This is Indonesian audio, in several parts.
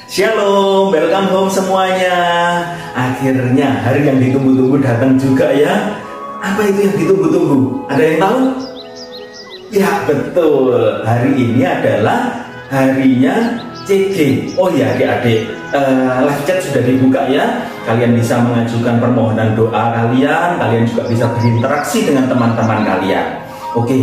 Shalom, welcome home semuanya. Akhirnya hari yang ditunggu-tunggu datang juga ya. Apa itu yang ditunggu-tunggu? Ada yang tahu? Ya betul, hari ini adalah harinya CG. Oh ya adik-adik, live chat sudah dibuka ya. Kalian bisa mengajukan permohonan doa kalian juga bisa berinteraksi dengan teman-teman kalian. Oke,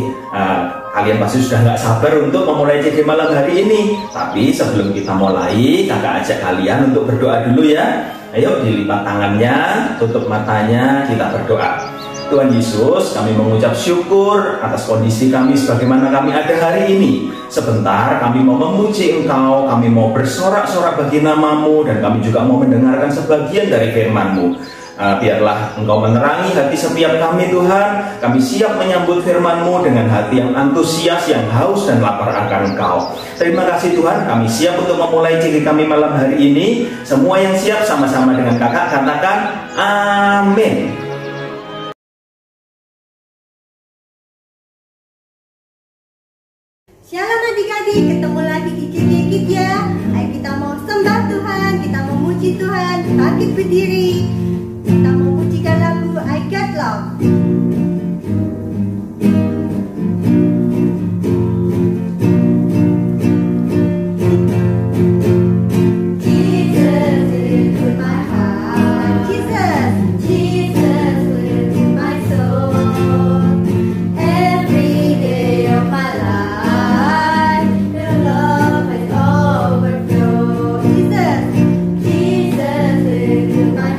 kalian pasti sudah nggak sabar untuk memulai CG malam hari ini. Tapi sebelum kita mulai, kakak ajak kalian untuk berdoa dulu ya. Ayo dilipat tangannya, tutup matanya, kita berdoa. Tuhan Yesus, kami mengucap syukur atas kondisi kami sebagaimana kami ada hari ini. Sebentar kami mau memuji Engkau, kami mau bersorak-sorak bagi nama-Mu, dan kami juga mau mendengarkan sebagian dari firman-Mu. Biarlah Engkau menerangi hati setiap kami Tuhan. Kami siap menyambut firman-Mu dengan hati yang antusias, yang haus dan lapar akan Engkau. Terima kasih Tuhan, kami siap untuk memulai CG kami malam hari ini. Semua yang siap sama-sama dengan kakak katakan amin. Shalom adik-adik, ketemu lagi di CG Kids ya. Ayo kita mau sembah Tuhan, kita mau muji Tuhan, bangkit berdiri. Kita mau mujikan lagu I Got Love. My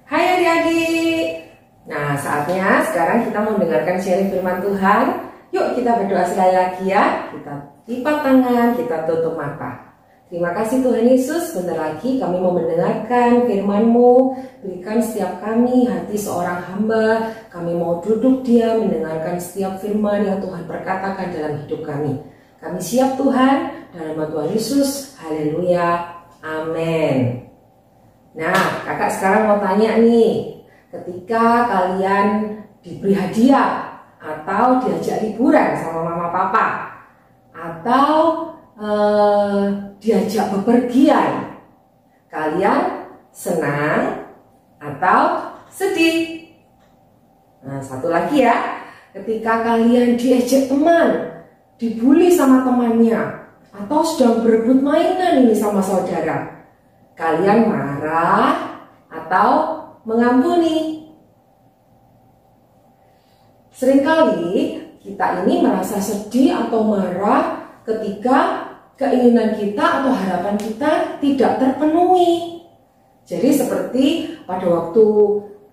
Hai adik-adik. Nah, saatnya sekarang kita mau mendengarkan sharing firman Tuhan. Yuk kita berdoa sekali lagi ya. Kita lipat tangan, kita tutup mata. Terima kasih Tuhan Yesus, bentar lagi kami mau mendengarkan firman-Mu. Berikan setiap kami hati seorang hamba. Kami mau duduk diam mendengarkan setiap firman yang Tuhan perkatakan dalam hidup kami. Kami siap Tuhan, dalam nama Tuhan Yesus. Haleluya. Amin. Nah, kakak sekarang mau tanya nih, ketika kalian diberi hadiah atau diajak liburan sama mama papa atau diajak bepergian, kalian senang atau sedih? Nah, satu lagi ya, ketika kalian diejek teman, dibully sama temannya, atau sedang berebut mainan ini sama saudara, kalian marah atau mengampuni? Seringkali kita ini merasa sedih atau marah ketika keinginan kita atau harapan kita tidak terpenuhi. Jadi seperti pada waktu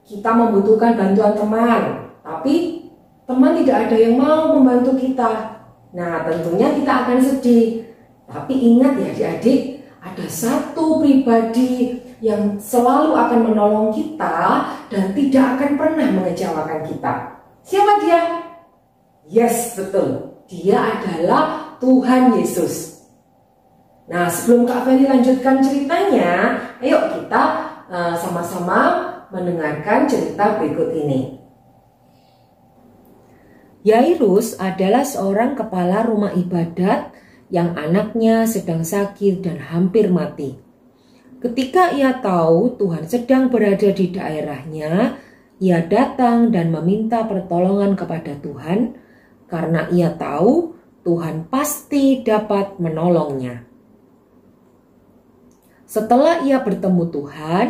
kita membutuhkan bantuan teman, tapi teman tidak ada yang mau membantu kita. Nah, tentunya kita akan sedih. Tapi ingat ya adik-adik, ada satu pribadi yang selalu akan menolong kita dan tidak akan pernah mengecewakan kita. Siapa dia? Yes, betul. Dia adalah Tuhan Yesus. Nah, sebelum Kak Feli lanjutkan ceritanya, ayo kita sama-sama mendengarkan cerita berikut ini. Yairus adalah seorang kepala rumah ibadat yang anaknya sedang sakit dan hampir mati. Ketika ia tahu Tuhan sedang berada di daerahnya, ia datang dan meminta pertolongan kepada Tuhan karena ia tahu Tuhan pasti dapat menolongnya. Setelah ia bertemu Tuhan,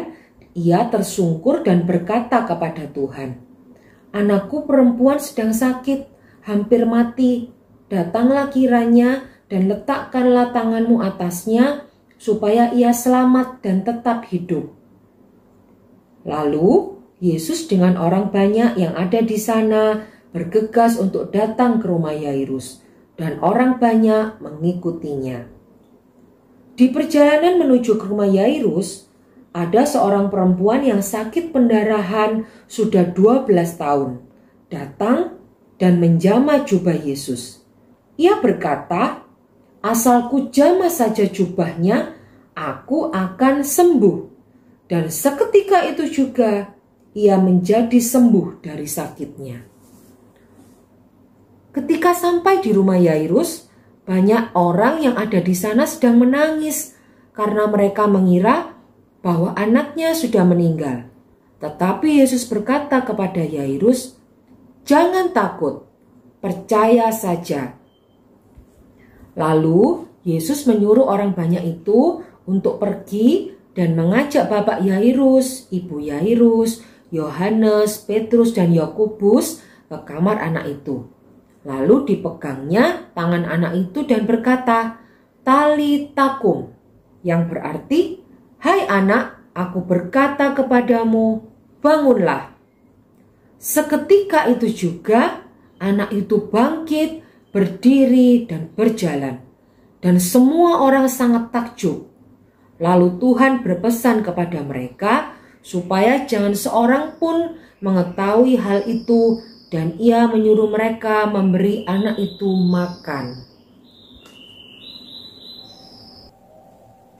ia tersungkur dan berkata kepada Tuhan, "Anakku perempuan sedang sakit, hampir mati. Datanglah kiranya dan letakkanlah tanganmu atasnya, supaya ia selamat dan tetap hidup." Lalu Yesus dengan orang banyak yang ada di sana bergegas untuk datang ke rumah Yairus, dan orang banyak mengikutinya. Di perjalanan menuju ke rumah Yairus, ada seorang perempuan yang sakit pendarahan sudah 12 tahun, datang dan menjamah jubah Yesus. Ia berkata, "Asalku jamah saja jubahnya, aku akan sembuh." Dan seketika itu juga ia menjadi sembuh dari sakitnya. Ketika sampai di rumah Yairus, banyak orang yang ada di sana sedang menangis karena mereka mengira bahwa anaknya sudah meninggal. Tetapi Yesus berkata kepada Yairus, "Jangan takut, percaya saja." Lalu Yesus menyuruh orang banyak itu untuk pergi dan mengajak bapak Yairus, ibu Yairus, Yohanes, Petrus, dan Yakobus ke kamar anak itu. Lalu dipegangnya tangan anak itu dan berkata, "Talita kum," yang berarti, "Hai anak, aku berkata kepadamu, bangunlah." Seketika itu juga anak itu bangkit, berdiri dan berjalan. Dan semua orang sangat takjub. Lalu Tuhan berpesan kepada mereka supaya jangan seorang pun mengetahui hal itu, dan ia menyuruh mereka memberi anak itu makan.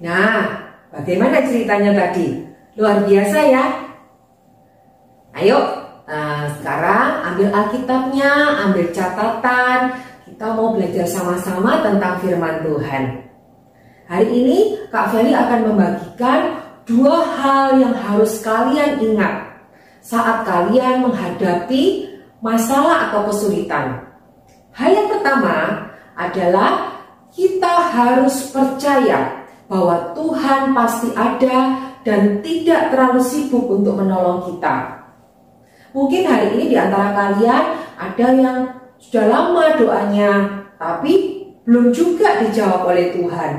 Nah, bagaimana ceritanya tadi? Luar biasa ya. Ayo, sekarang ambil Alkitabnya, ambil catatan. Kita mau belajar sama-sama tentang firman Tuhan. Hari ini Kak Feli akan membagikan 2 hal yang harus kalian ingat saat kalian menghadapi masalah atau kesulitan. Hal yang pertama adalah kita harus percaya bahwa Tuhan pasti ada dan tidak terlalu sibuk untuk menolong kita. Mungkin hari ini di antara kalian ada yang sudah lama doanya, tapi belum juga dijawab oleh Tuhan.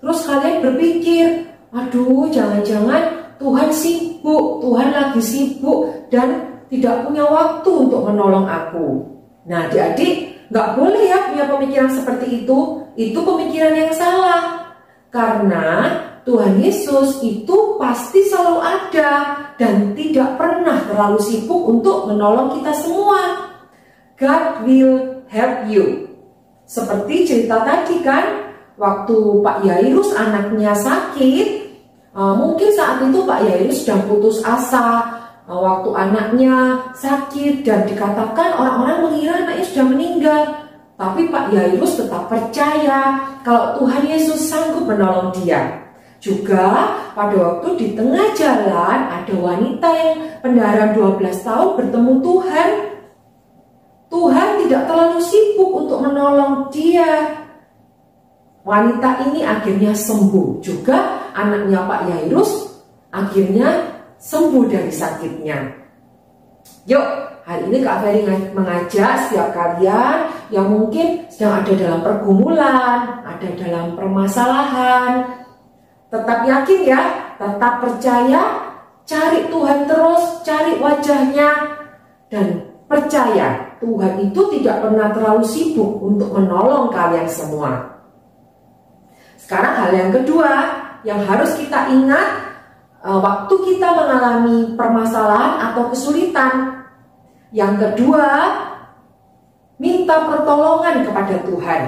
Terus kalian berpikir, aduh jangan-jangan Tuhan sibuk, Tuhan lagi sibuk dan tidak punya waktu untuk menolong aku. Nah adik-adik, nggak boleh ya punya pemikiran seperti itu pemikiran yang salah. Karena Tuhan Yesus itu pasti selalu ada dan tidak pernah terlalu sibuk untuk menolong kita semua. God will help you. Seperti cerita tadi kan, waktu Pak Yairus anaknya sakit, mungkin saat itu Pak Yairus sedang putus asa. Waktu anaknya sakit dan dikatakan orang-orang mengira anaknya sudah meninggal. Tapi Pak Yairus tetap percaya kalau Tuhan Yesus sanggup menolong dia. Juga pada waktu di tengah jalan ada wanita yang pendarahan 12 tahun bertemu Tuhan. Tuhan tidak terlalu sibuk untuk menolong dia. Wanita ini akhirnya sembuh. Juga anaknya Pak Yairus akhirnya sembuh dari sakitnya. Yuk, hari ini Kak Feli mengajak setiap kalian yang mungkin sedang ada dalam pergumulan, ada dalam permasalahan, tetap yakin ya, tetap percaya, cari Tuhan terus, cari wajahnya, dan percaya Tuhan itu tidak pernah terlalu sibuk untuk menolong kalian semua. Sekarang hal yang kedua yang harus kita ingat, waktu kita mengalami permasalahan atau kesulitan. Yang kedua, minta pertolongan kepada Tuhan.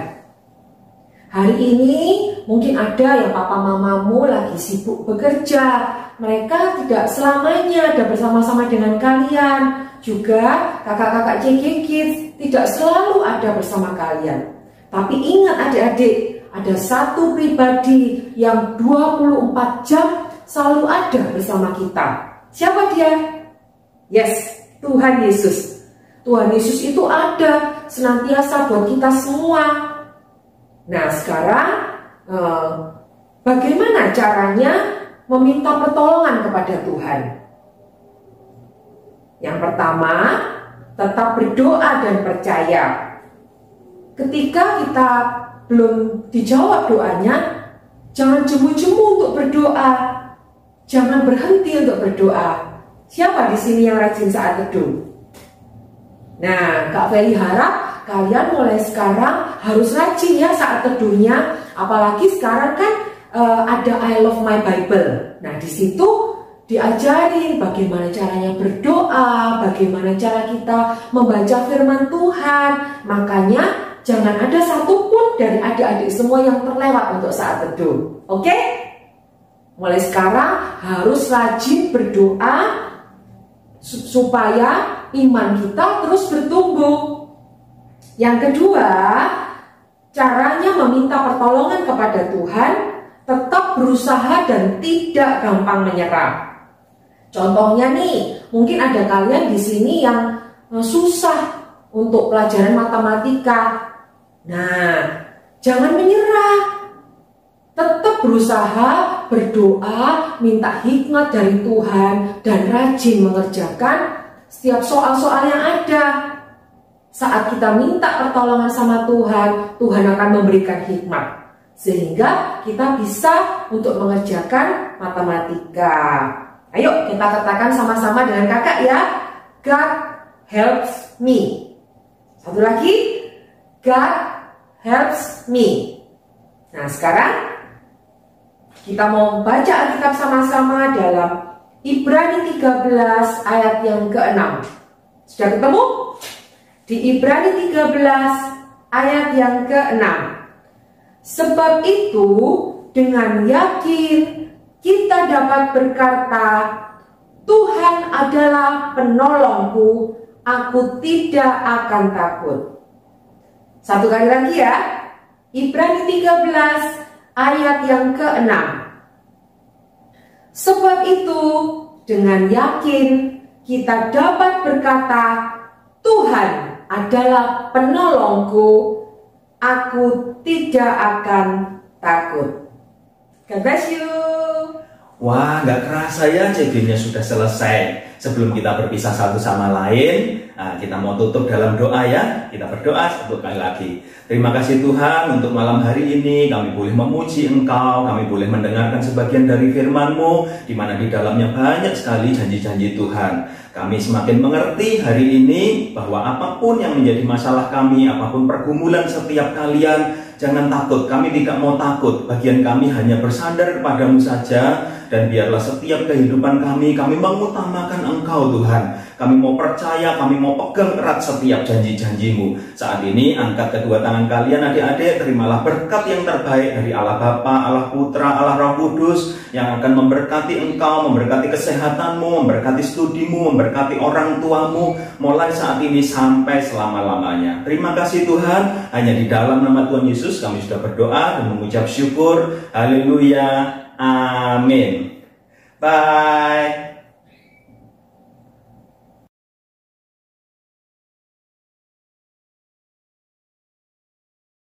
Hari ini mungkin ada yang papa mamamu lagi sibuk bekerja. Mereka tidak selamanya ada bersama-sama dengan kalian. Juga kakak-kakak JG Kids tidak selalu ada bersama kalian. Tapi ingat adik-adik, ada satu pribadi yang 24 jam selalu ada bersama kita. Siapa dia? Yes, Tuhan Yesus. Tuhan Yesus itu ada senantiasa buat kita semua. Nah sekarang bagaimana caranya meminta pertolongan kepada Tuhan? Yang pertama, tetap berdoa dan percaya. Ketika kita belum dijawab doanya, jangan jemu-jemu untuk berdoa. Jangan berhenti untuk berdoa. Siapa di sini yang rajin saat teduh? Nah, Kak Feli harap kalian mulai sekarang harus rajin ya saat teduhnya. Apalagi sekarang kan ada I Love My Bible. Nah, di situ diajarin bagaimana caranya berdoa, bagaimana cara kita membaca firman Tuhan. Makanya jangan ada satupun dari adik-adik semua yang terlewat untuk saat teduh. Oke? Mulai sekarang harus rajin berdoa supaya iman kita terus bertumbuh. Yang kedua, caranya meminta pertolongan kepada Tuhan, tetap berusaha dan tidak gampang menyerah. Contohnya nih, mungkin ada kalian di sini yang susah untuk pelajaran matematika. Nah, jangan menyerah. Tetap berusaha, berdoa, minta hikmat dari Tuhan, dan rajin mengerjakan setiap soal-soal yang ada. Saat kita minta pertolongan sama Tuhan, Tuhan akan memberikan hikmat. Sehingga kita bisa untuk mengerjakan matematika. Ayo kita katakan sama-sama dengan kakak ya. God helps me. Satu lagi. God helps me. Nah sekarang kita mau baca Alkitab sama-sama dalam Ibrani 13 ayat yang ke-6. Sudah ketemu? Di Ibrani 13 ayat yang ke-6. Sebab itu dengan yakin kita dapat berkata, Tuhan adalah penolongku, aku tidak akan takut. Satu kali lagi ya, Ibrani 13 ayat yang ke-6. Sebab itu, dengan yakin kita dapat berkata, Tuhan adalah penolongku, aku tidak akan takut. God bless you. Wah, nggak kerasa ya CD-nya sudah selesai. Sebelum kita berpisah satu sama lain, kita mau tutup dalam doa ya. Kita berdoa satu kali lagi. Terima kasih Tuhan untuk malam hari ini. Kami boleh memuji Engkau, kami boleh mendengarkan sebagian dari firman-Mu, di mana di dalamnya banyak sekali janji-janji Tuhan. Kami semakin mengerti hari ini bahwa apapun yang menjadi masalah kami, apapun pergumulan setiap kalian, jangan takut. Kami tidak mau takut. Bagian kami hanya bersandar kepadamu saja. Dan biarlah setiap kehidupan kami mengutamakan Engkau Tuhan. Kami mau percaya, kami mau pegang erat setiap janji-janji-Mu. Saat ini angkat kedua tangan kalian adik-adik, terimalah berkat yang terbaik dari Allah Bapa, Allah Putra, Allah Roh Kudus yang akan memberkati engkau, memberkati kesehatanmu, memberkati studimu, memberkati orang tuamu mulai saat ini sampai selama-lamanya. Terima kasih Tuhan, hanya di dalam nama Tuhan Yesus kami sudah berdoa dan mengucap syukur. Haleluya. Amin. Bye.